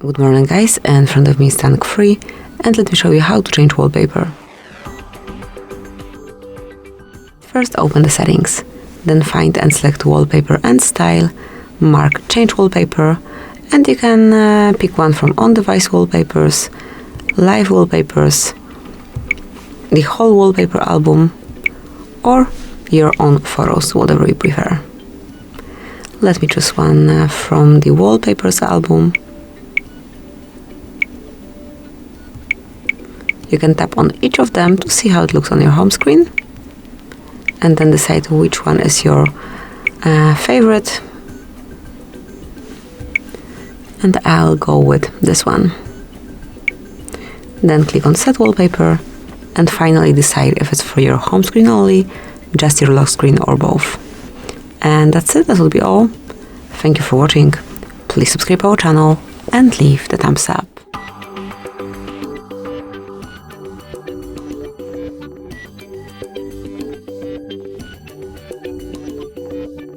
Good morning guys, in front of me is Tank 3 and let me show you how to change wallpaper. First open the settings, then find and select wallpaper and style, mark change wallpaper, and you can pick one from on-device wallpapers, live wallpapers, the whole wallpaper album, or your own photos, whatever you prefer. Let me choose one from the wallpapers album. You can tap on each of them to see how it looks on your home screen and then decide which one is your favorite. And I'll go with this one. Then click on set wallpaper and finally decide if it's for your home screen only, just your lock screen, or both. And that's it, that will be all. Thank you for watching. Please subscribe our channel and leave the thumbs up.